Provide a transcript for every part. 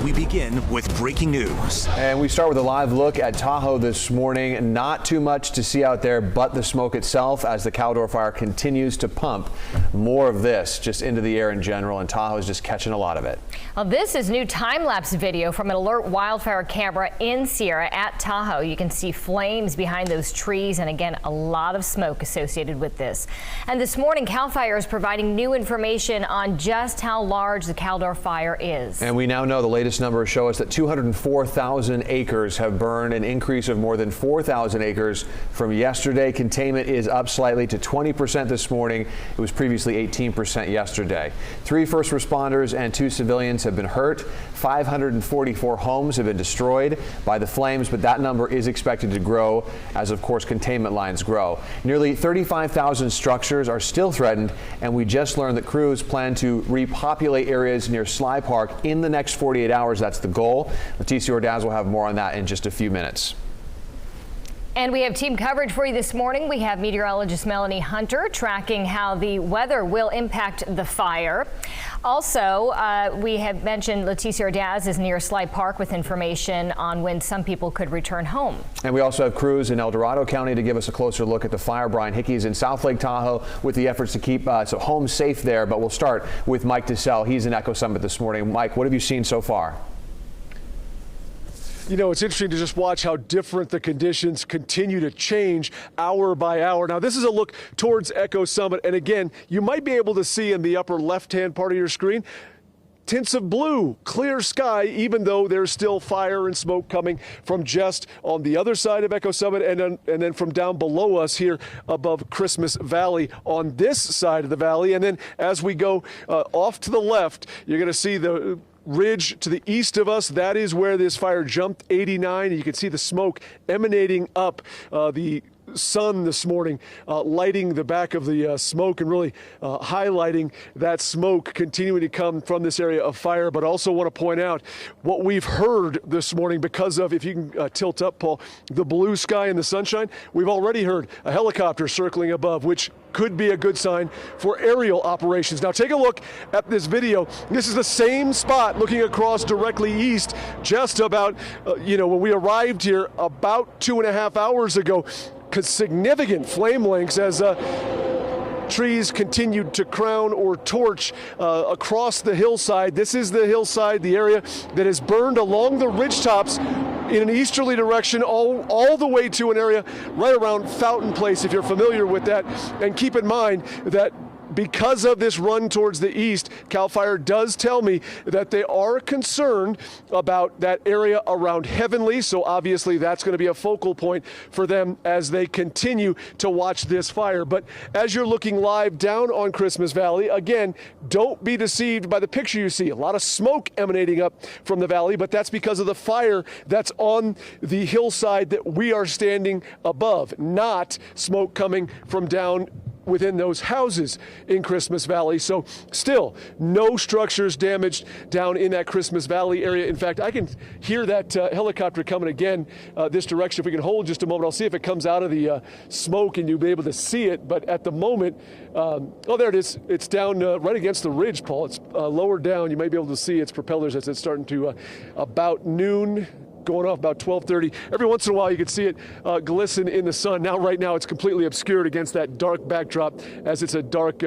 We begin with breaking news. And we start with a live look at Tahoe this morning. Not too much to see out there but the smoke itself as the Caldor fire continues to pump more of this just into the air in general, and Tahoe is just catching a lot of it. Well, this is new time-lapse video from an alert wildfire camera in Sierra at Tahoe. You can see flames behind those trees and again a lot of smoke associated with this. And this morning CAL FIRE is providing new information on just how large the Caldor fire is. And we now know the latest numbers show us that 204,000 acres have burned, an increase of more than 4,000 acres from yesterday. Containment is up slightly to 20% this morning. It was previously 18% yesterday. 3 first responders and 2 civilians have been hurt. 544 homes have been destroyed by the flames, but that number is expected to grow as, of course, containment lines grow. Nearly 35,000 structures are still threatened, and we just learned that crews plan to repopulate areas near Sly Park in the next 48 hours. That's the goal. Leticia Ordaz will have more on that in just a few minutes. And we have team coverage for you this morning. We have meteorologist Melanie Hunter tracking how the weather will impact the fire. Also, we have mentioned Leticia Ordaz is near Sly Park with information on when some people could return home. And we also have crews in El Dorado County to give us a closer look at the fire. Brian Hickey is in South Lake Tahoe with the efforts to keep homes safe there. But we'll start with Mike DeSalle. He's in Echo Summit this morning. Mike, what have you seen so far? You know, it's interesting to just watch how different the conditions continue to change hour by hour. Now, this is a look towards Echo Summit. And again, you might be able to see in the upper left-hand part of your screen tints of blue, clear sky, even though there's still fire and smoke coming from just on the other side of Echo Summit and then from down below us here above Christmas Valley on this side of the valley. And then as we go off to the left, you're going to see the ridge to the east of us. That is where this fire jumped 89. You can see the smoke emanating up. The sun this morning lighting the back of the smoke and really highlighting that smoke continuing to come from this area of fire. But also want to point out what we've heard this morning because of, if you can tilt up, Paul, the blue sky and the sunshine. We've already heard a helicopter circling above, which could be a good sign for aerial operations. Now take a look at this video. This is the same spot looking across directly east, just about, when we arrived here about 2.5 hours ago. Significant flame lengths as trees continued to crown or torch across the hillside. This is the hillside, the area that is burned along the ridgetops in an easterly direction all the way to an area right around Fountain Place, if you're familiar with that. And keep in mind that because of this run towards the east, CAL FIRE does tell me that they are concerned about that area around Heavenly. So obviously that's going to be a focal point for them as they continue to watch this fire. But as you're looking live down on Christmas Valley, again, don't be deceived by the picture you see. A lot of smoke emanating up from the valley, but that's because of the fire that's on the hillside that we are standing above, not smoke coming from down within those houses in Christmas Valley. So still no structures damaged down in that Christmas Valley area. In fact, I can hear that helicopter coming again this direction. If we can hold just a moment, I'll see if it comes out of the smoke and you'll be able to see it. But at the moment, oh, there it is. It's down right against the ridge, Paul. It's lower down. You might be able to see its propellers as it's starting to about noon, going off about 12:30. Every once in a while you can see it glisten in the sun. Now, right now, it's completely obscured against that dark backdrop as it's a dark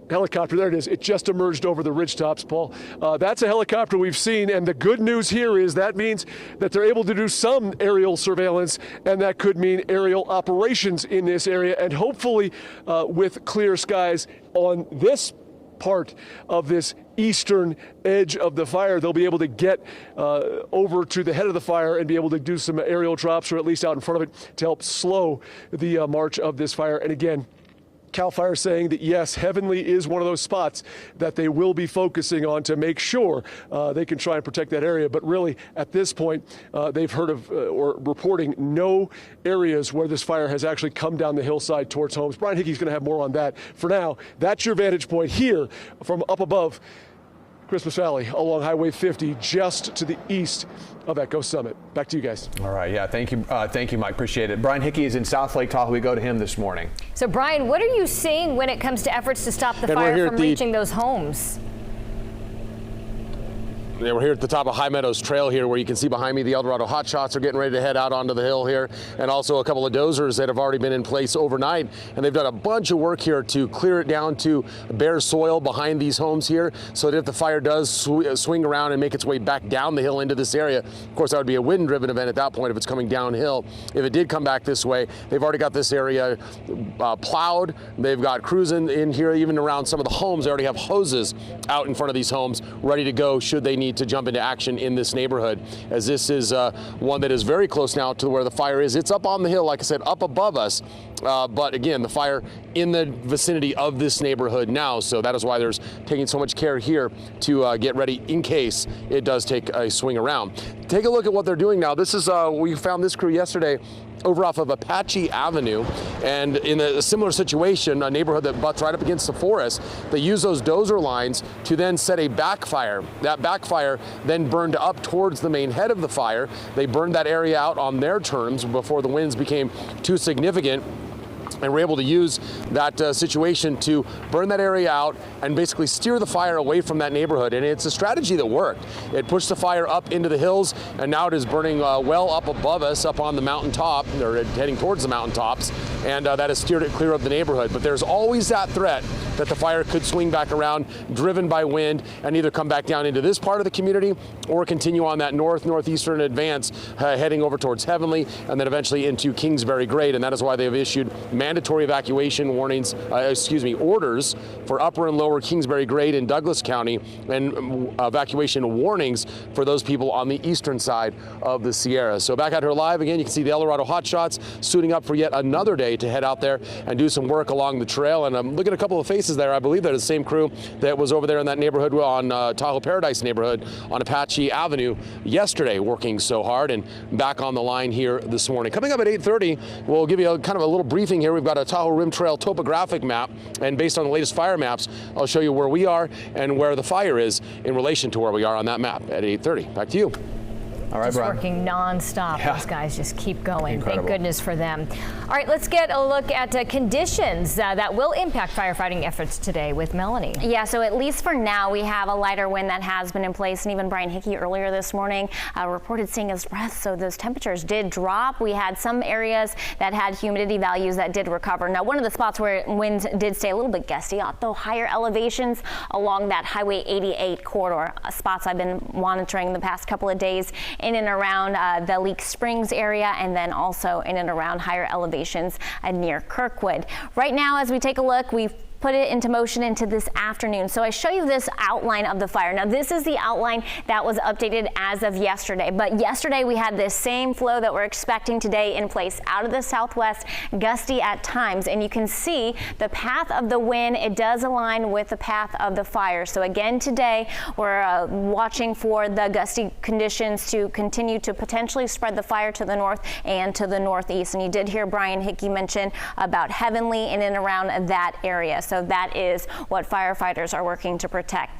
helicopter. There it is. It just emerged over the ridgetops, Paul. That's a helicopter we've seen, and the good news here is that means that they're able to do some aerial surveillance, and that could mean aerial operations in this area, and hopefully with clear skies on this part of this eastern edge of the fire, they'll be able to get over to the head of the fire and be able to do some aerial drops, or at least out in front of it, to help slow the march of this fire. And again, CAL FIRE saying that yes, Heavenly is one of those spots that they will be focusing on to make sure they can try and protect that area. But really, at this point, they've heard of or reporting no areas where this fire has actually come down the hillside towards homes. Brian Hickey's going to have more on that. For now, that's your vantage point here from up above Christmas Valley along Highway 50, just to the east of Echo Summit. Back to you guys. All right. Yeah. Thank you, Mike. Appreciate it. Brian Hickey is in South Lake Tahoe. We go to him this morning. So, Brian, what are you seeing when it comes to efforts to stop the fire from reaching those homes? We're here at the top of High Meadows Trail here, where you can see behind me the El Dorado Hotshots are getting ready to head out onto the hill here, and also a couple of dozers that have already been in place overnight, and they've done a bunch of work here to clear it down to bare soil behind these homes here, so that if the fire does swing around and make its way back down the hill into this area, of course that would be a wind-driven event at that point if it's coming downhill. If it did come back this way, they've already got this area plowed. They've got crews in here, even around some of the homes. They already have hoses out in front of these homes ready to go should they need to jump into action in this neighborhood, as this is one that is very close now to where the fire is. It's up on the hill, like I said, up above us, but again, the fire in the vicinity of this neighborhood now, so that is why there's taking so much care here to get ready in case it does take a swing around. Take a look at what they're doing now. This is we found this crew yesterday over off of Apache Avenue, and in a similar situation, a neighborhood that butts right up against the forest, they use those dozer lines to then set a backfire. That backfire then burned up towards the main head of the fire. They burned that area out on their terms before the winds became too significant, and we're able to use that situation to burn that area out and basically steer the fire away from that neighborhood. And it's a strategy that worked. It pushed the fire up into the hills, and now it is burning well up above us, up on the mountaintop, or heading towards the mountaintops, and that has steered it clear of the neighborhood. But there's always that threat that the fire could swing back around, driven by wind, and either come back down into this part of the community or continue on that northeastern advance, heading over towards Heavenly, and then eventually into Kingsbury Grade. And that is why they have issued mandatory evacuation orders for upper and lower Kingsbury Grade in Douglas County, and evacuation warnings for those people on the eastern side of the Sierra. So back out here live again, you can see the El Dorado Hotshots suiting up for yet another day to head out there and do some work along the trail. And I'm looking at a couple of faces there. I believe that is the same crew that was over there in that neighborhood on Tahoe Paradise neighborhood on Apache Avenue yesterday, working so hard, and back on the line here this morning. Coming up at 8:30, we'll give you kind of a little briefing here. We've got a Tahoe Rim Trail topographic map, and based on the latest fire maps, I'll show you where we are and where the fire is in relation to where we are on that map at 8:30. Back to you. All right, just Brian. working nonstop. Yeah. Those guys just keep going. Incredible. Thank goodness for them. All right, let's get a look at conditions that will impact firefighting efforts today with Melanie. Yeah, so at least for now, we have a lighter wind that has been in place, and even Brian Hickey earlier this morning reported seeing his breath, so those temperatures did drop. We had some areas that had humidity values that did recover. Now, one of the spots where winds did stay a little bit gusty, although higher elevations along that Highway 88 corridor, spots I've been monitoring the past couple of days, in and around the Leak Springs area, and then also in and around higher elevations near Kirkwood. Right now, as we take a look, we've put it into motion into this afternoon. So I show you this outline of the fire. Now this is the outline that was updated as of yesterday, but yesterday we had this same flow that we're expecting today in place out of the southwest, gusty at times, and you can see the path of the wind. It does align with the path of the fire. So again, today we're watching for the gusty conditions to continue to potentially spread the fire to the north and to the northeast. And you did hear Brian Hickey mention about Heavenly in and around that area. So that is what firefighters are working to protect.